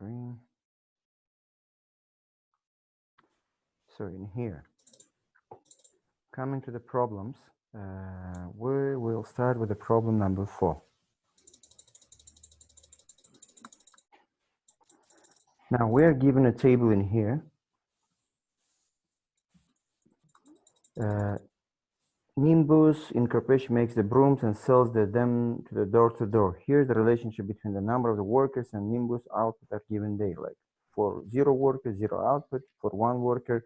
screen. So in here, coming to the problems, we will start with the problem number 4. Now we are given a table in here. Nimbus Incorporation makes the brooms and sells them to the door-to-door. Here's the relationship between the number of the workers and Nimbus output at given day. Like for 0 workers, 0 output. For 1 worker,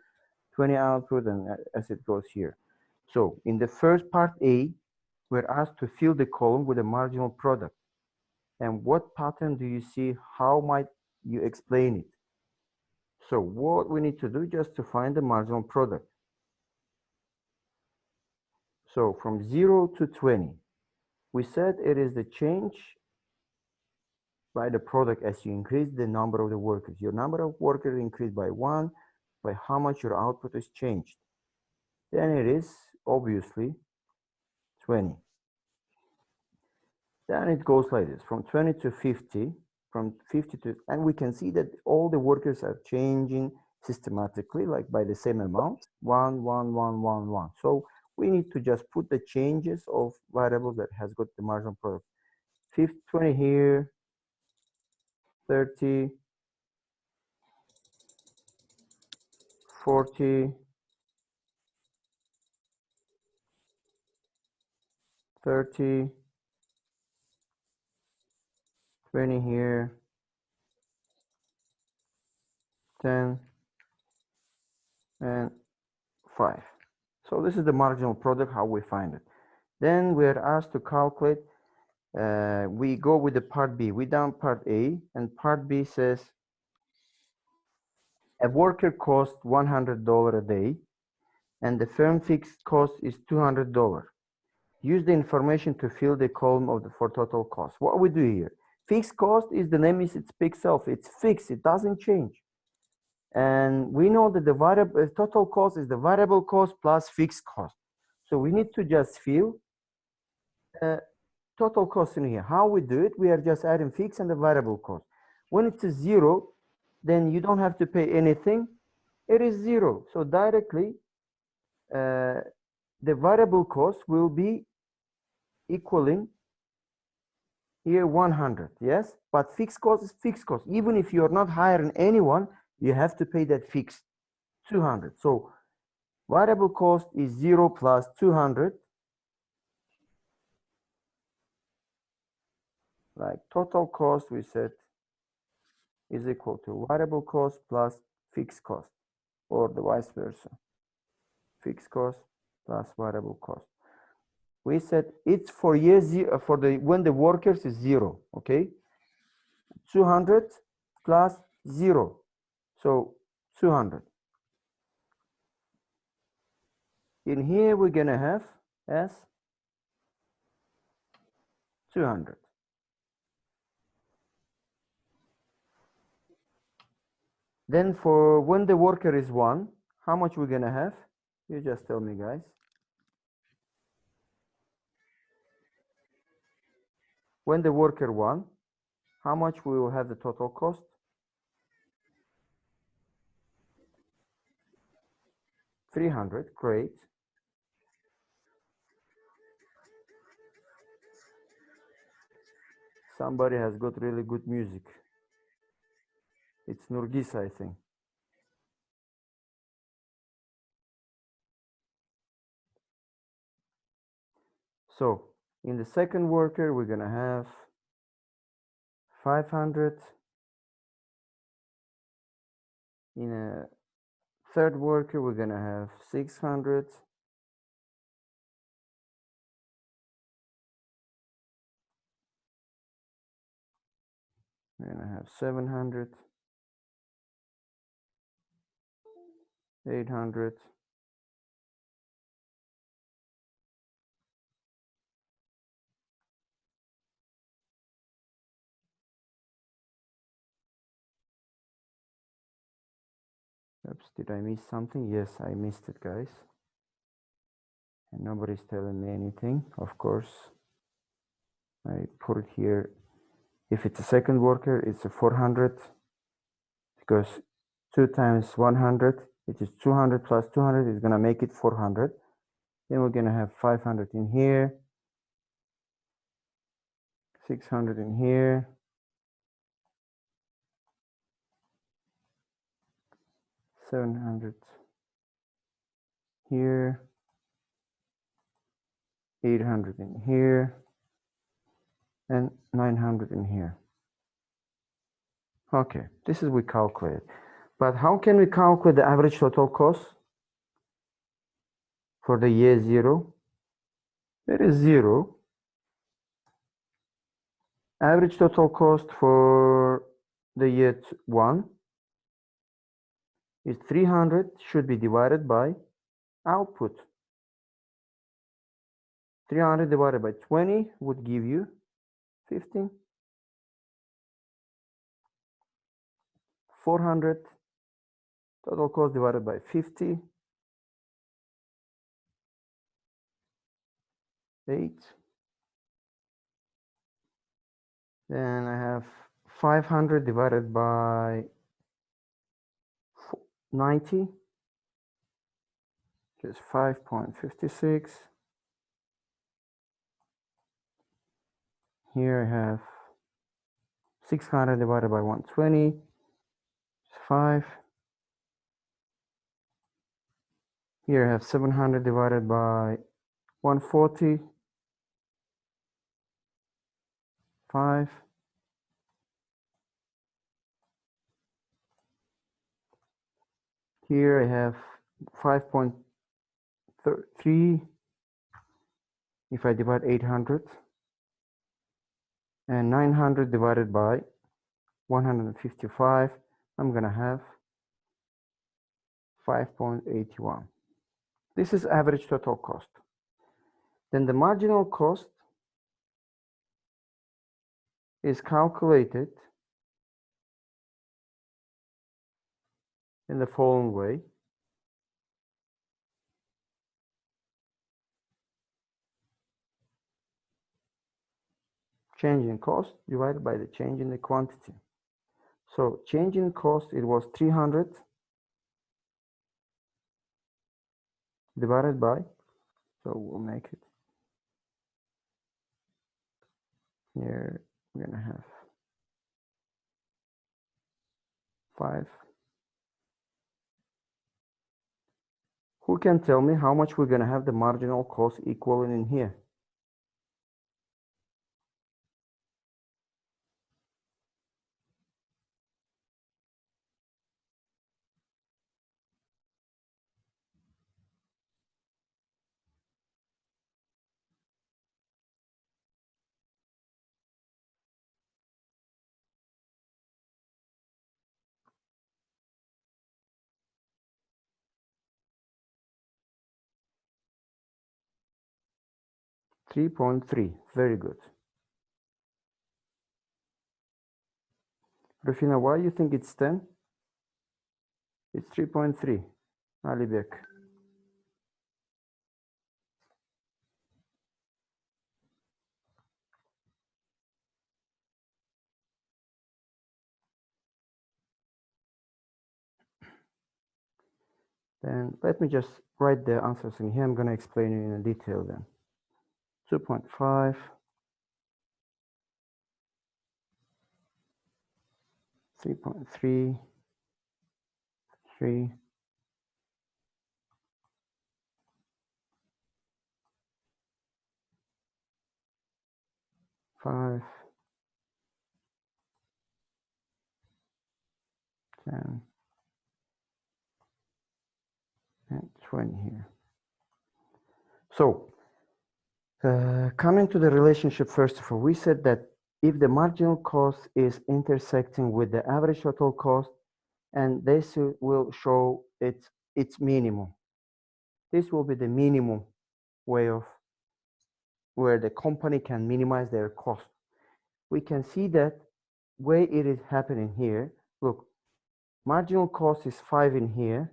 20 output, and as it goes here. So in the first part A, we're asked to fill the column with a marginal product. And what pattern do you see? How might you explain it? So what we need to do just to find the marginal product. So from 0 to 20, we said it is the change by the product as you increase the number of the workers. Your number of workers increased by 1, by how much your output is changed. Then it is obviously 20. Then it goes like this, from 20 to 50, from 50 to, and we can see that all the workers are changing systematically, like by the same amount, 1, 1, 1, 1, 1. So we need to just put the changes of variables that has got the marginal product. 50, 20 here, 30, 40, 30, 20 here, 10, and 5. So this is the marginal product, how we find it. Then we are asked to calculate, we go with the part B. We done part A, and part B says a worker costs $100 a day, and the firm fixed cost is $200. Use the information to fill the column for total cost. What we do here, fixed cost is the name, it speaks itself. It's fixed, it doesn't change. And we know that the variable total cost is the variable cost plus fixed cost. So we need to just fill total cost in here. How we do it, we are just adding fixed and the variable cost. When it's a 0, then you don't have to pay anything. It is 0. So directly, the variable cost will be equaling here 100, yes? But fixed cost is fixed cost. Even if you're not hiring anyone, you have to pay that fixed 200. So variable cost is 0 plus 200. Like total cost, we said, is equal to variable cost plus fixed cost, or the vice versa. Fixed cost plus variable cost. We said it's for year 0, for the when the workers is 0, okay? 200 plus 0, so 200. In here we're gonna have as 200. Then for when the worker is 1, how much we're gonna have? You just tell me, guys. When the worker 1, how much we will have the total cost? $300. Great. Somebody has got really good music. It's Nurgisa, I think. So in the second worker, we're gonna have 500. In a third worker, we're gonna have 600. We're gonna have 700, 800. Oops, did I miss something? Yes, I missed it, guys. And nobody's telling me anything, of course. I put it here. If it's a second worker, it's a 400. because 2 times 100, which is 200 plus 200, is going to make it 400. Then we're going to have 500 in here, 600 in here, 700 here, 800 in here, and 900 in here. Okay, this is we calculate. But how can we calculate the average total cost for the year 0? There is 0. Average total cost for the year 1 is 300, should be divided by output. 300 divided by 20 would give you 15. 400 total cost divided by 50, 8. Then I have 500 divided by 90, which is 5.56. Here I have 600 divided by 120, 5. Here I have 700 divided by 140, 5. Here I have 5.3 if I divide 800, and 900 divided by 155, I'm going to have 5.81. This is average total cost. Then the marginal cost is calculated in the following way. Change in cost divided by the change in the quantity. So change in cost, it was 300 divided by, so we'll make it here, we're going to have 5. Who can tell me how much we're going to have the marginal cost equivalent in here? $3.3. Very good. Rufina, why do you think it's 10? It's 3.3. Alibek. Then let me just write the answers in here. I'm going to explain it in detail then. 2.5, 3.3, 3, 5, 10, and 20 here. So coming to the relationship, first of all, we said that if the marginal cost is intersecting with the average total cost, and this will show its minimum. This will be the minimum way of where the company can minimize their cost. We can see that way it is happening here. Look, marginal cost is 5 in here,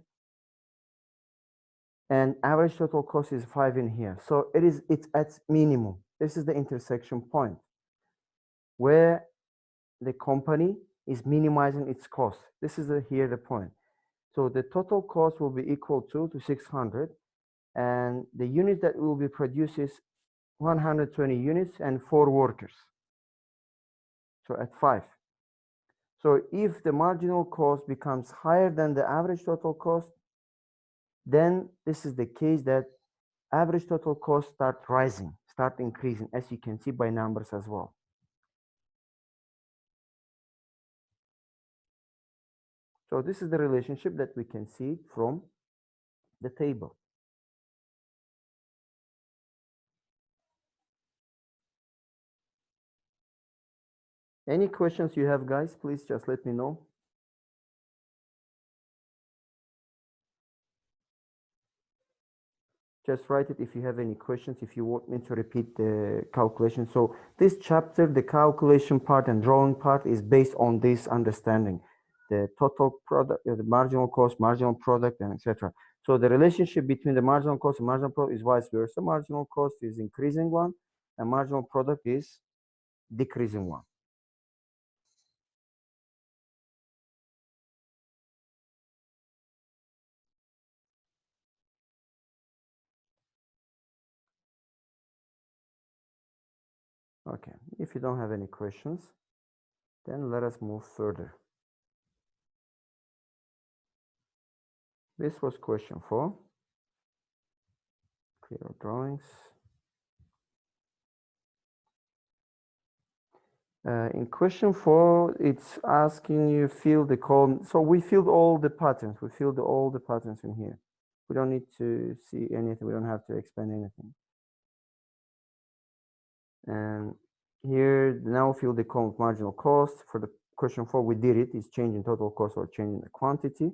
and average total cost is 5 in here. So it's at minimum. This is the intersection point where the company is minimizing its cost. This is here the point. So the total cost will be equal to 600, and the unit that will be produced is 120 units and 4 workers. So at 5. So if the marginal cost becomes higher than the average total cost, then this is the case that average total cost start rising, start increasing, as you can see by numbers as well. So this is the relationship that we can see from the table. Any questions you have, guys, please just let me know. Just write it if you have any questions, if you want me to repeat the calculation. So this chapter, the calculation part and drawing part, is based on this understanding. The total product, the marginal cost, marginal product, and etc. So the relationship between the marginal cost and marginal product is vice versa. Marginal cost is increasing one, and marginal product is decreasing one. Okay, if you don't have any questions, then let us move further. This was question 4. Clear drawings. In question 4, it's asking you fill the column. So we filled all the patterns. We filled all the patterns in here. We don't need to see anything. We don't have to explain anything. And here, now fill the column marginal cost. For the question 4, we did it. It's changing total cost or changing the quantity.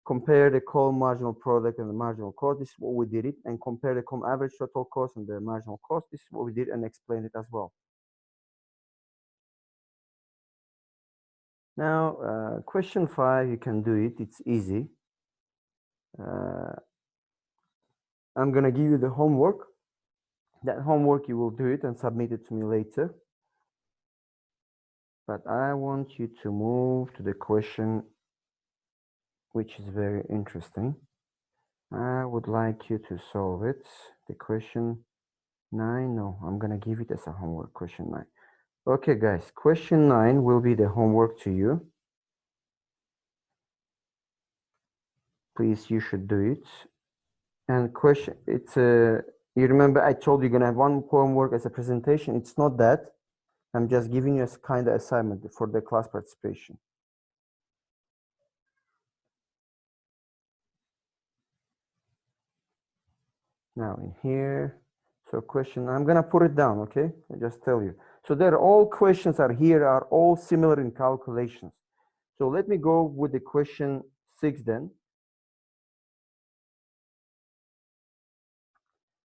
Compare the column marginal product and the marginal cost. This is what we did it. And compare the column average total cost and the marginal cost. This is what we did and explain it as well. Now, question 5, you can do it. It's easy. I'm going to give you the homework. That homework, you will do it and submit it to me later. But I want you to move to the question, which is very interesting. I would like you to solve it. The question 9, no, I'm going to give it as a homework, question 9. Okay, guys, question 9 will be the homework to you. Please, you should do it. And question, it's you remember I told you you're going to have one homework as a presentation. It's not that. I'm just giving you a kind of assignment for the class participation. Now in here, so question, I'm going to put it down, okay? I just tell you. So there are all questions are here, are all similar in calculations. So let me go with the question 6 then.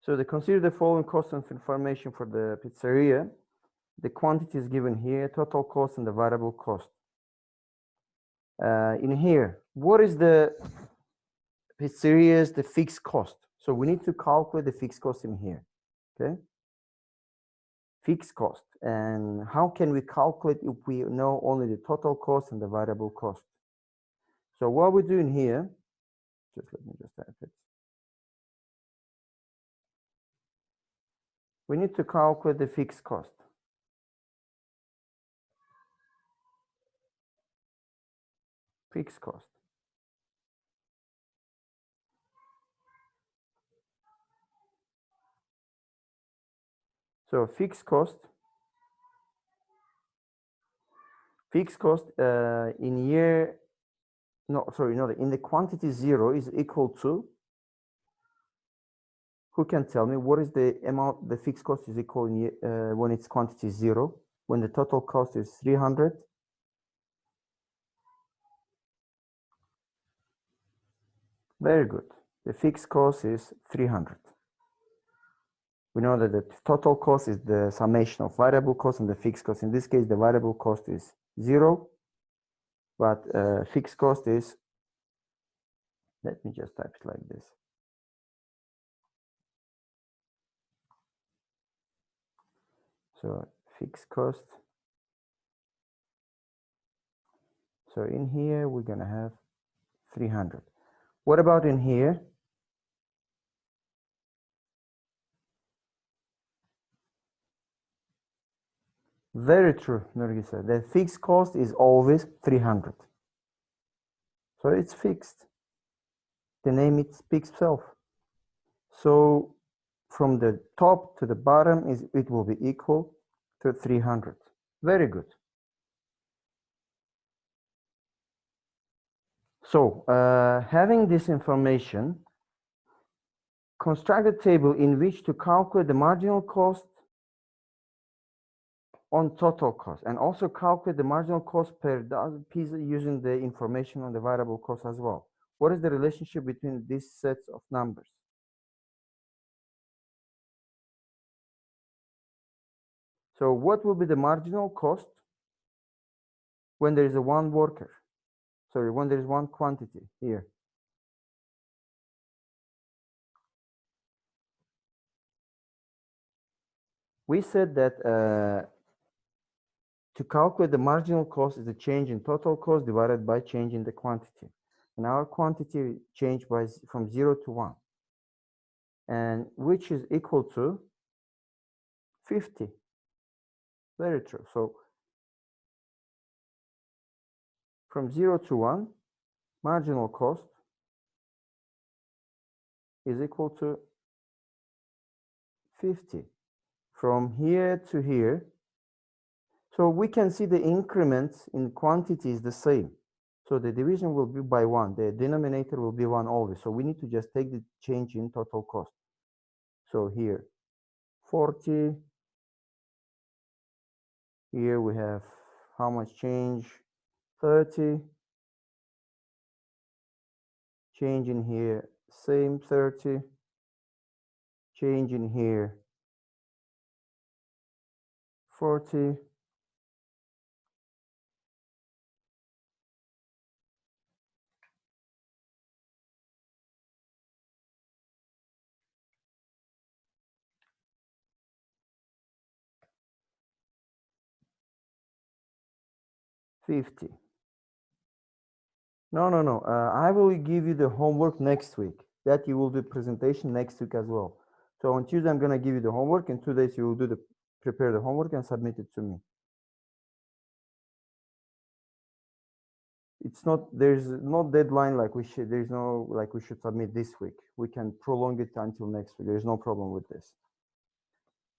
So they consider the following costs of information for the pizzeria. The quantity is given here, total cost and the variable cost. In here, what is the pizzeria's the fixed cost? So we need to calculate the fixed cost in here, okay? Fixed cost. And how can we calculate if we know only the total cost and the variable cost? So what we're doing here, just let me just type it. We need to calculate the fixed cost. Fixed cost. So fixed cost in year, no, sorry, no, in the quantity 0 is equal to, who can tell me what is the amount the fixed cost is equal in year, when its quantity is 0, when the total cost is 300? Very good. The fixed cost is 300. We know that the total cost is the summation of variable cost and the fixed cost. In this case, the variable cost is 0, but fixed cost is, let me just type it like this. So fixed cost So in here, we're going to have 300. What about in here? Very true, Nurgisa. The fixed cost is always 300. So it's fixed. The name it speaks itself. So from the top to the bottom it will be equal to 300. Very good. So having this information, construct a table in which to calculate the marginal cost on total cost, and also calculate the marginal cost per dozen pieces using the information on the variable cost as well. What is the relationship between these sets of numbers? So what will be the marginal cost when there is a one worker? Sorry, when there is one quantity here. We said that to calculate the marginal cost is the change in total cost divided by change in the quantity. And our quantity changed from 0 to 1, and which is equal to 50. Very true. So from 0 to 1, marginal cost is equal to 50. From here to here, so we can see the increments in quantity is the same. So the division will be by 1. The denominator will be 1 always. So we need to just take the change in total cost. So here, 40. Here we have how much change? 30. Change in here, same 30. Change in here, 40. $50. No. I will give you the homework next week. That you will do presentation next week as well. So on Tuesday, I'm going to give you the homework. In 2 days, you will prepare the homework and submit it to me. There's no deadline like we should submit this week. We can prolong it until next week. There's no problem with this.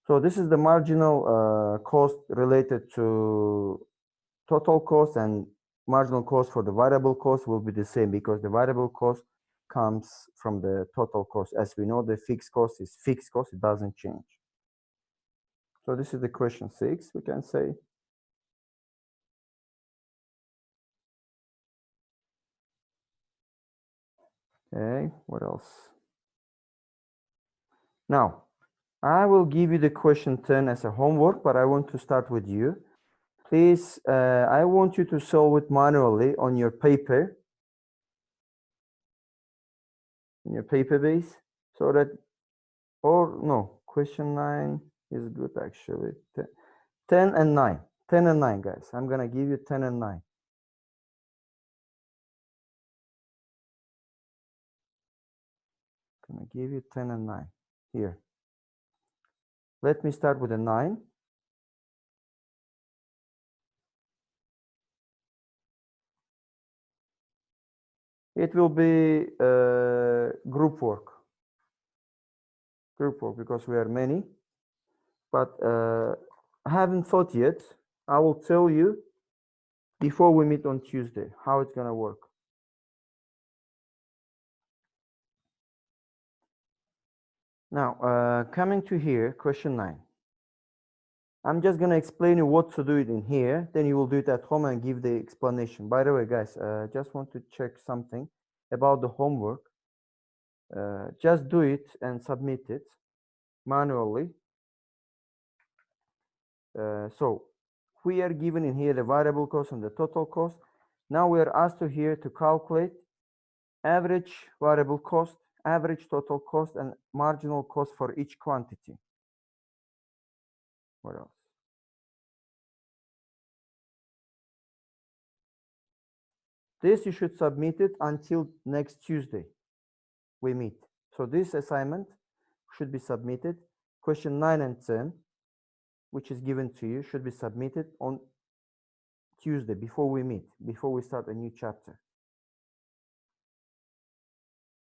So this is the marginal cost related to total cost, and marginal cost for the variable cost will be the same because the variable cost comes from the total cost. As we know, the fixed cost is fixed cost, it doesn't change. So this is the question 6, we can say. Okay, what else? Now, I will give you the question 10 as a homework, but I want to start with you. Please, I want you to solve it manually on your paper, in your paper base, so that, or no, question 9 is good actually. 10 and 9, 10 and 9, guys. I'm gonna give you 10 and 9. I'm gonna give you 10 and 9 here. Let me start with a 9. It will be group work. Group work because we are many. But I haven't thought yet. I will tell you before we meet on Tuesday how it's gonna work. Now, coming to here, question 9. I'm just gonna explain you what to do it in here. Then you will do it at home and give the explanation. By the way, guys, just want to check something about the homework. Just do it and submit it manually. So we are given in here the variable cost and the total cost. Now we are asked to here to calculate average variable cost, average total cost, and marginal cost for each quantity. What else? This you should submit it until next Tuesday we meet. So this assignment should be submitted. Question 9 and 10, which is given to you, should be submitted on Tuesday before we meet, before we start a new chapter.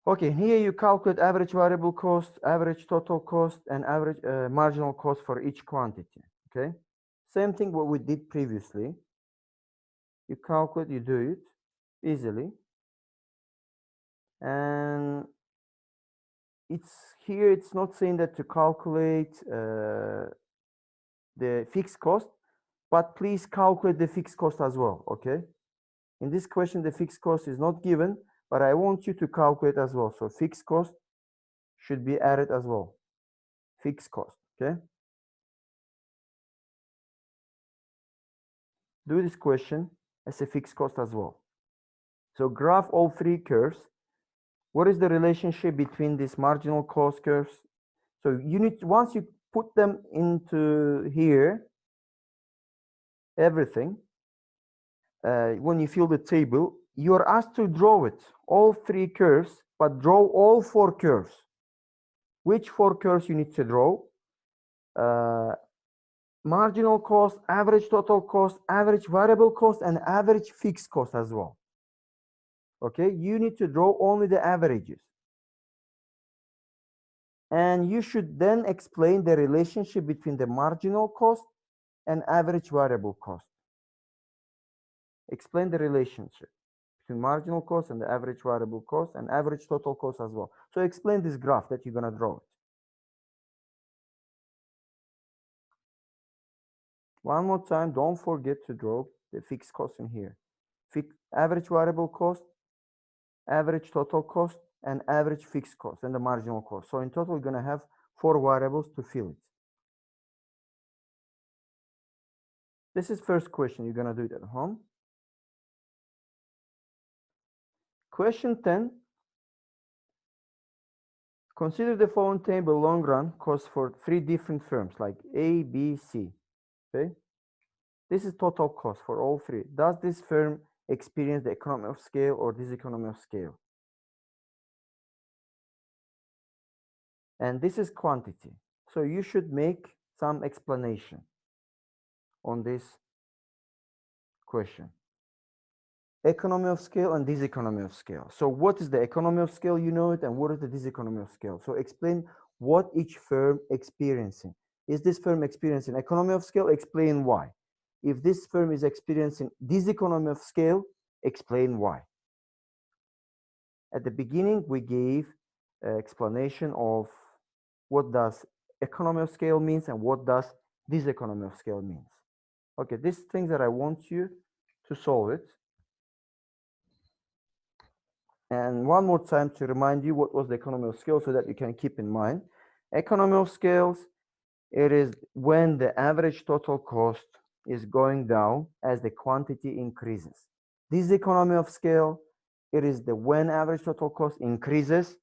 Okay, here you calculate average variable cost, average total cost, and average marginal cost for each quantity. Okay, same thing what we did previously. You calculate, you do it easily, and it's here. It's not saying that to calculate the fixed cost, but please calculate the fixed cost as well. Okay, in this question, the fixed cost is not given, but I want you to calculate as well. So fixed cost should be added as well. Fixed cost. Okay. Do this question as a fixed cost as well. So graph all three curves. What is the relationship between these marginal cost curves? So you need, once you put them into here, everything, when you fill the table, you are asked to draw it, all three curves, but draw all four curves. Which four curves you need to draw? Marginal cost, average total cost, average variable cost, and average fixed cost as well. Okay, you need to draw only the averages. And you should then explain the relationship between the marginal cost and average variable cost. Explain the relationship between marginal cost and the average variable cost and average total cost as well. So explain this graph that you're going to draw it. One more time, don't forget to draw the fixed cost in here. Average variable cost, average total cost, and average fixed cost, and the marginal cost. So in total, we're going to have 4 variables to fill it. This is first question. You're going to do it at home. Question 10. Consider the following table long run cost for 3 different firms like A, B, C. Okay. This is total cost for all 3. Does this firm experience the economy of scale or diseconomy of scale? And this is quantity. So you should make some explanation on this question. Economy of scale and diseconomy of scale. So what is the economy of scale? You know it. And what is the diseconomy of scale? So explain what each firm experiencing. Is this firm experiencing economy of scale? Explain why. If this firm is experiencing diseconomy of scale, explain why. At the beginning, we gave an explanation of what does economy of scale means and what does diseconomy of scale means. Okay, these things that I want you to solve it. And one more time to remind you what was the economy of scale so that you can keep in mind. Economy of scales, it is when the average total cost is going down as the quantity increases. This economy of scale, it is the when average total cost increases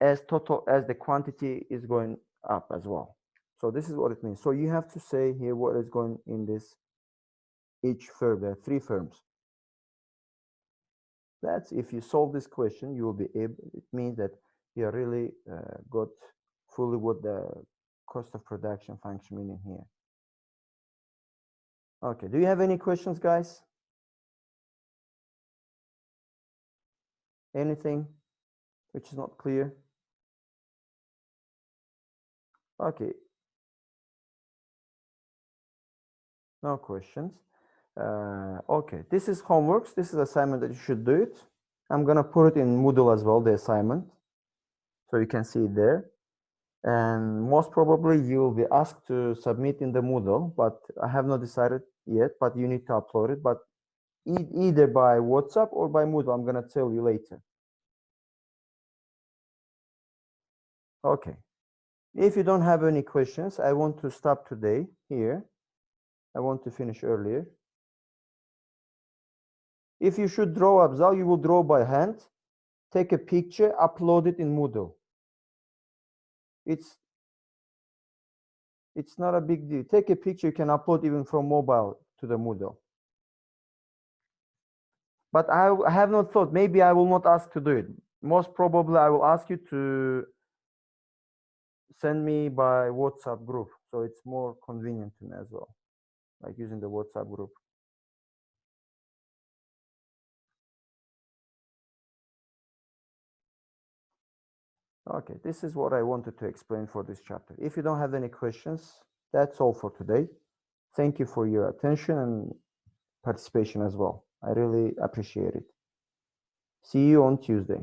as the quantity is going up as well. So this is what it means. So you have to say here what is going in this each firm. There are 3 firms. That's if you solve this question, you will be able. It means that you really got fully what the cost of production function meaning here. Okay. Do you have any questions, guys? Anything which is not clear? Okay. No questions. Okay. This is homeworks. This is assignment that you should do it. I'm gonna put it in Moodle as well, the assignment, so you can see it there. And most probably you will be asked to submit in the Moodle, but I have not decided yet, but you need to upload it, but either by WhatsApp or by Moodle. I'm going to tell you later. Okay. If you don't have any questions, I want to stop today here. I want to finish earlier. If you should draw Abzal, you will draw by hand, take a picture, upload it in Moodle. It's not a big deal. Take a picture, you can upload even from mobile to the Moodle. But I have not thought, maybe I will not ask to do it. Most probably I will ask you to send me by WhatsApp group. So it's more convenient to me as well, like using the WhatsApp group. Okay, this is what I wanted to explain for this chapter. If you don't have any questions, that's all for today. Thank you for your attention and participation as well. I really appreciate it. See you on Tuesday.